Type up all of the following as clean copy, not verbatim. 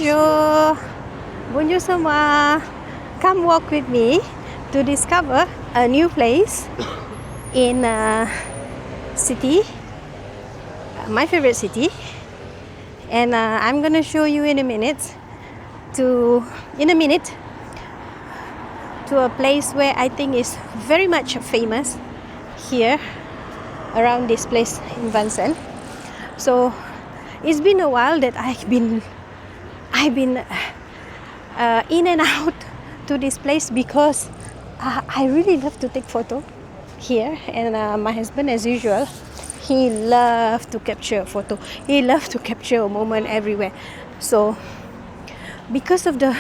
Bonjour. Bonjour semua. Come walk with me to discover a new place in city, my favorite city. And I'm gonna show you in a minute to a place where I think is very much famous here around this place in Vincennes. So it's been a while that I've been in and out to this place because I really love to take photo here, and my husband, as usual, he loves to capture a photo. He loves to capture a moment everywhere. So because of the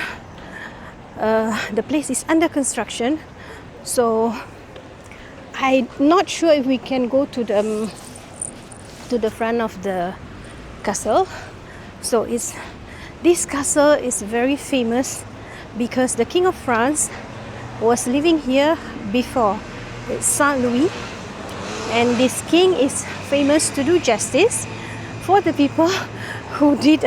place is under construction, so I'm not sure if we can go to the front of the castle. So this castle is very famous because the King of France was living here before. It's Saint Louis, and this king is famous to do justice for the people who did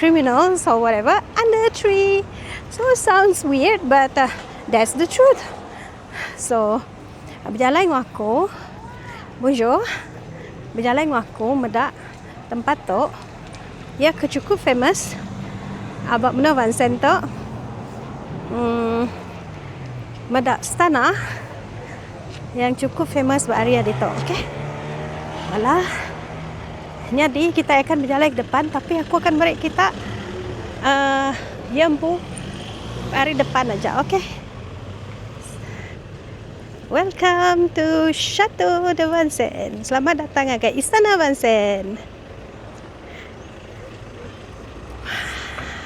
criminals or whatever under a tree. So it sounds weird, but that's the truth. So berjalan dengan aku, bonjour, berjalan dengan aku medak tempat tu, ia cukup famous abang benar Vincennes tu, medak stana yang cukup famous buat area dia tu, okay? Malah jadi kita akan berjalan ke depan, tapi aku akan beri kita yampu area depan aja, okay? Welcome to Chateau de Vincennes. Selamat datang ke Istana Vincennes.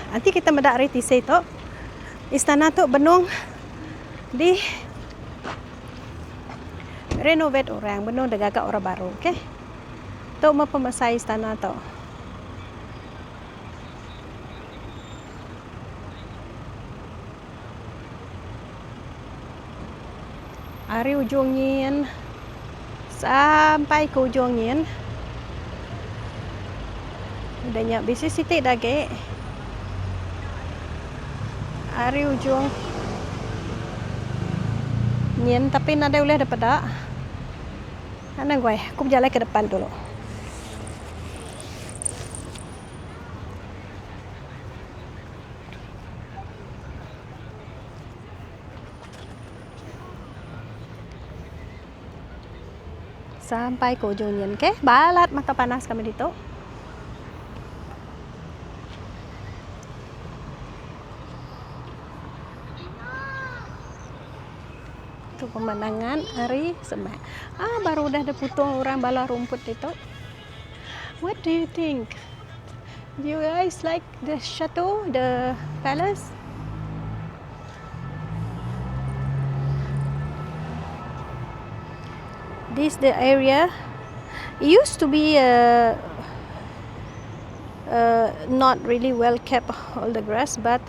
Nanti kita mendak retisi tu. Istana tu benung di renovate orang, benung dengan agak orang baru, okey? Tu mau pemasai istana tu. Dari ujung nyin sampai ke ujung nyin. Adanya bisnis sitik dage. Dari ujung nyin, tapi nada boleh dapat dak. Ana gue, aku berjalan ke depan dulu. Sampai ke ujung nyin, okay? Balat mata panas kami dito. Itu pemandangan hari Semak. Baru udah ada putung orang bala rumput itu. What do you think? Do you guys like the chateau, the palace? This the area. It used to be not really well kept, all the grass, but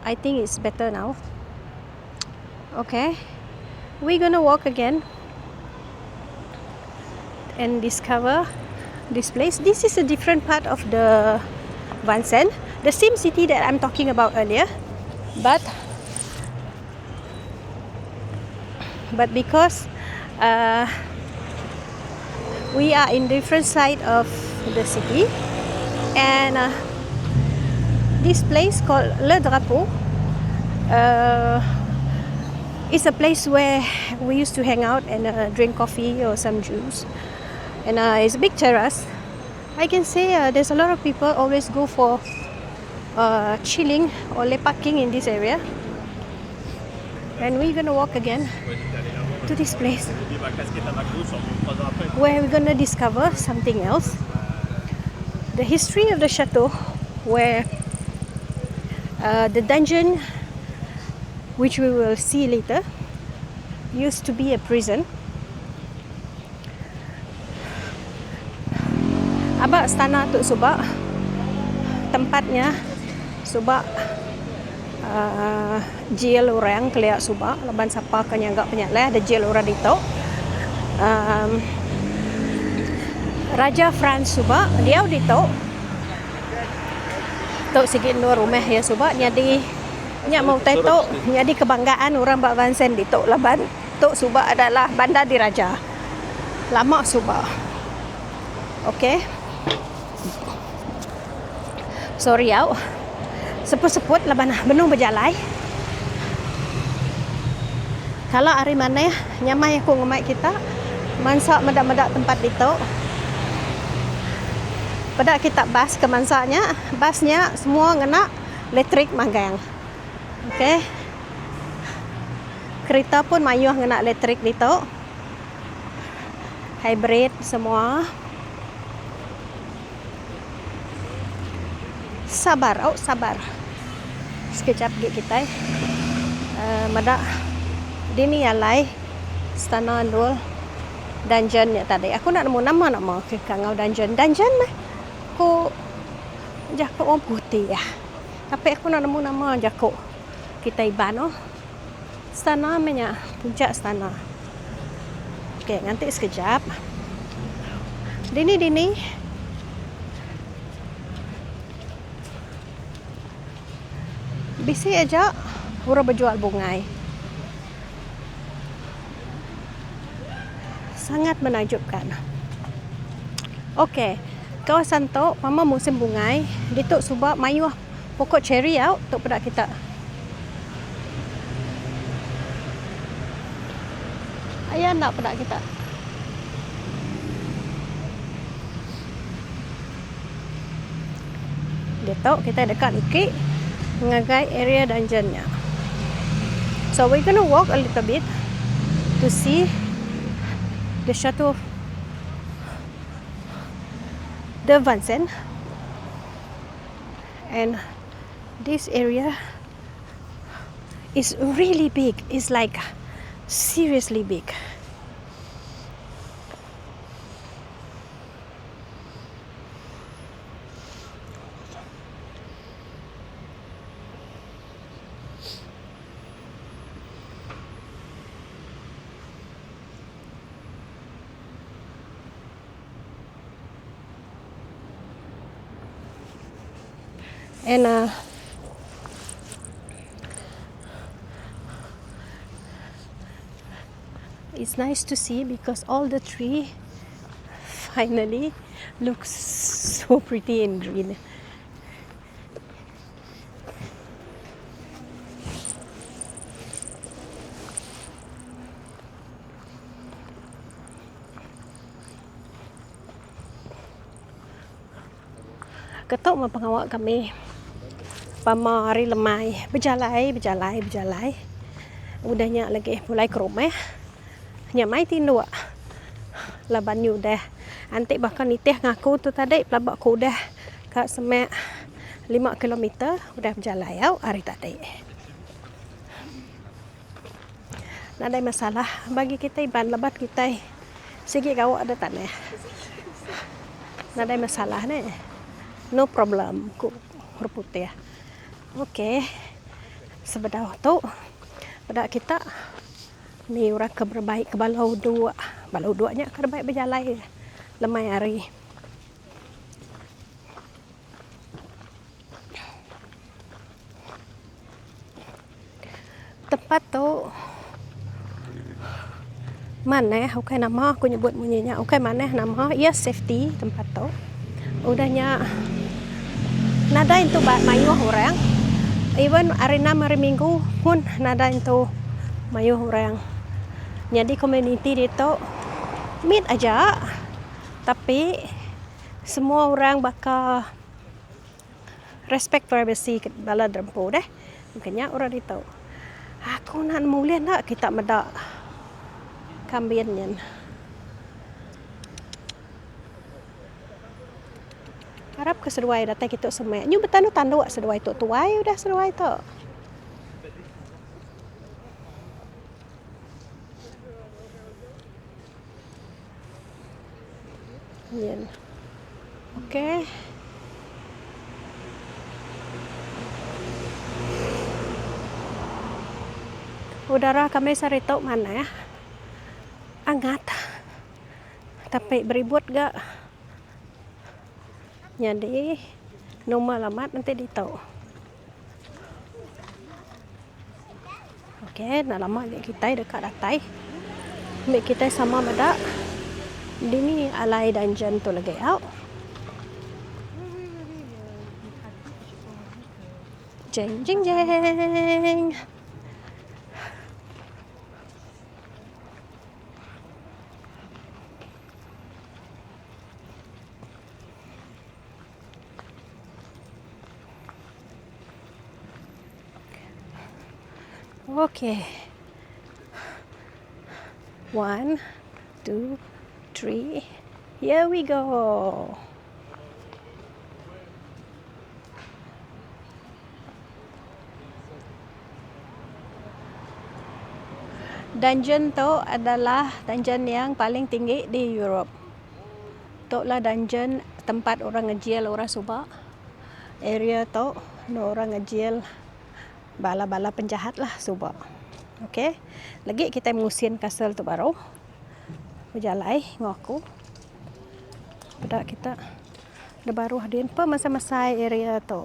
I think it's better now. Okay, we're gonna walk again and discover this place. This is a different part of the Vincennes, the same city that I'm talking about earlier, but because we are in different side of the city, and this place called Le Drapeau is a place where we used to hang out and drink coffee or some juice, and it's a big terrace. I can say there's a lot of people always go for chilling or lepaking in this area, and we're gonna walk again to this place where we're gonna discover something else, the history of the chateau, where the dungeon, which we will see later, used to be a prison. Abak stana tu subak tempatnya subak jail orang keliak subak laban siapa kan yang agak penyak lah ada jail orang itu. Raja France subak dia dito Tok sige no rumah ya suba nyadi nya mau teto nyadi kebanggaan orang Bak Vansen di Tok Laban. Tok Suba adalah bandar diraja. Lama Suba. Okey. Sorry au. Seput-seput laban benung berjalai. Kalau hari mana nyamai aku ngemai kita mansak medak-medak tempat di Tok. Pada kita bas ke mansaknya, basnya semua ngena elektrik manggang. Okey. Kereta pun mayuh ngena elektrik di Tok. Hybrid semua. Sabar, sabar. Sekejap kita. Medak dini alai stana dul dungeon ya tadi. Aku nak nemu nama ke kangau dungeon. Dungeon mah. Aku jako orang putih ya. Tapi aku nak nemu nama jako kita iban stana namanya puncak stana. Okey, nanti sekejap. Dini bisi aja orang berjual bungai. Sangat menakjubkan. Okey, kawasan Tok mama musim bungai di Tok Suba mayuh pokok cherry Tok pada kita. Ayah nak pada kita. Di Tok kita dekat Iki mengagai area dungeonnya. So we're gonna walk a little bit to see the Chateau de Vincennes, and this area is really big. It's like seriously big. And it's nice to see because all the tree finally looks so pretty and green. Ketok mapangawak kami pamari lemai berjalai. Udahnya lagi mulai ke rumah. Nyamai tindu laban ni udah. Antik bahkan nitih ngaku tu tadi pelabak ku udah kat semak 5 km udah berjalai hari tadi. Nak ada masalah bagi kita iban lebat kita. Sigi kau ada tanah. Nak ada masalah ni. No problem ku berputih. Okey. Sebedah tu pada kita ni orang keberbaik ke balau duanya keberbaik berjalan lemai hari. Tempat tu mana okey nama aku nyebut bunyinya. Okey mana nama? Yes, safety tempat tu. Udahnya nada itu mayuh orang. Even arena hari Minggu pun nada itu mayuh orang. Jadi community itu meet aja. Tapi semua orang bakal respect privacy bala drempu deh. Makanya orang itu. Aku nak mulia nak kita medak kambiannya. Harap ke seduai datang kita semua. Nyu bertandu seduai tu tuai udah seduai tu. Yan. Okey. Udara kami sarito mana ya? Angat. Tapi beribut gak? Jadi Nombor alamat nanti ditahu. Okey, nak lama kita dekat atas. Ambil kita sama madak. Dini alai dungeon tu lagi out. Jeng jeng jeng. Okay. 1, 2, 3. Here we go. Dungeon tu adalah dungeon yang paling tinggi di Europe. Tu lah dungeon tempat orang ngejial orang subak. Area tu orang ngejial bala-bala penjahat lah subak. Okey. Lagi kita musim castle tu baru. Berjalan ngaku. Pada kita dah baru hadirin pa masa-masa area tu.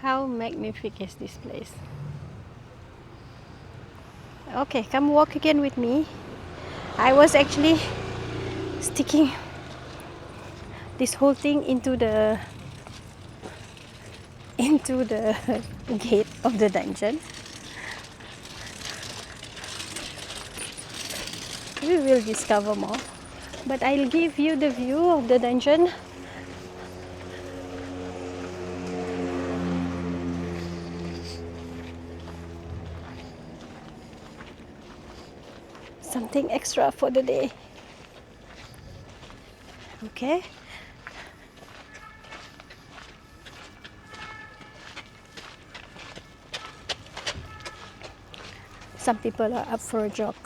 How magnificent is this place? Okay, come walk again with me. I was actually sticking this whole thing into the gate of the dungeon. We will discover more, but I'll give you the view of the dungeon. Something extra for the day. Okay. Some people are up for a jog,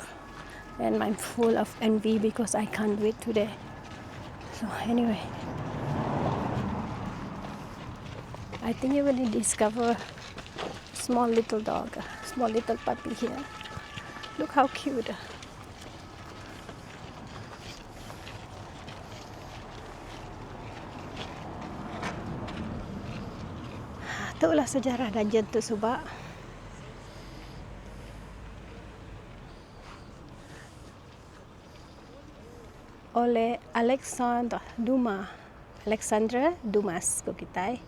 and I'm full of envy because I can't wait today. So anyway, I think you will discover small little dog, small little puppy here. Look how cute. Itulah sejarah dungeon tu subak. Oleh Alexandre Dumas. Begitu.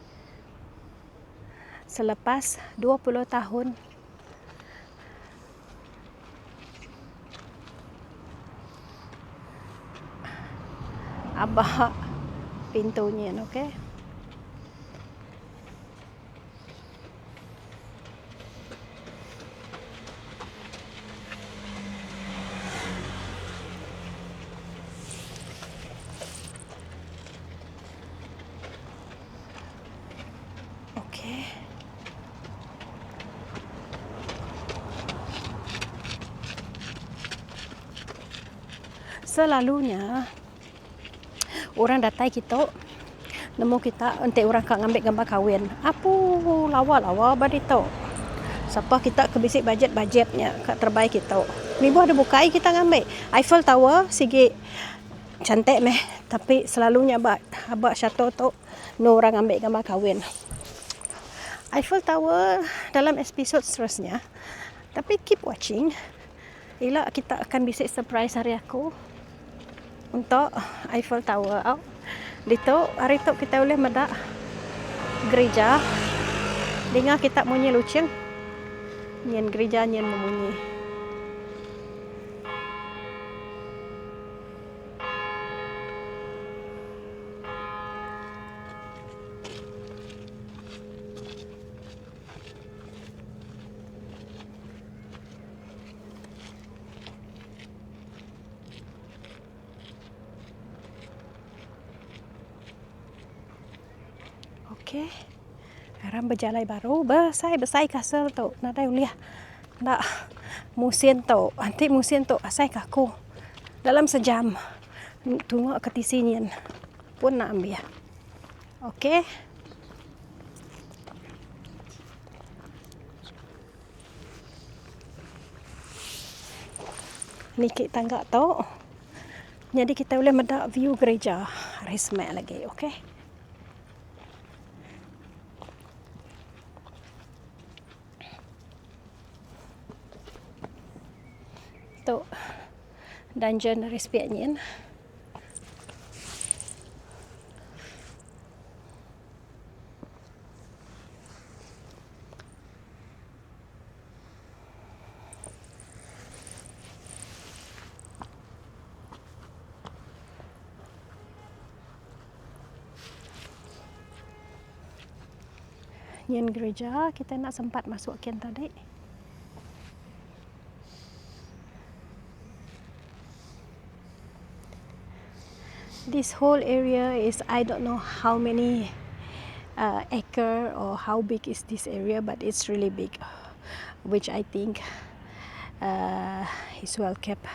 Selepas 20 tahun abah pintunya, okey. Selalunya orang datang kita nemu kita nanti orang kak ngambil gambar kahwin. Apa lawa-lawa badi tu. Siapa kita kebisik bajet-bajetnya kak terbaik kita. Minggu ada bukai kita ngambil. Eiffel Tower sigi cantik meh, tapi selalunya abak chateau tu no orang ambil gambar kahwin. Eiffel Tower dalam episod seterusnya. Tapi keep watching. Ila kita akan bisik surprise hari aku untuk Eiffel Tower. Dito hari tu kita boleh medak gereja. Dengar kita bunyi lucing. Nyen gereja nyen memunyi. Okey. Sekarang berjalan baru. Besai kasar tu. Nak tahu lihat. Nak musim tu. Nanti musim tu asai kaku. Dalam sejam. Tunggu ke tisinian. Pun nak ambil. Okay. Ni kita enggak tahu. Jadi kita boleh mendak view gereja Rismek lagi, okey? Tu dungeon Rispeknya. Nyen gereja, kita nak sempat masuk kian tadi. This whole area is, I don't know how many acre or how big is this area, but it's really big, which I think is well kept.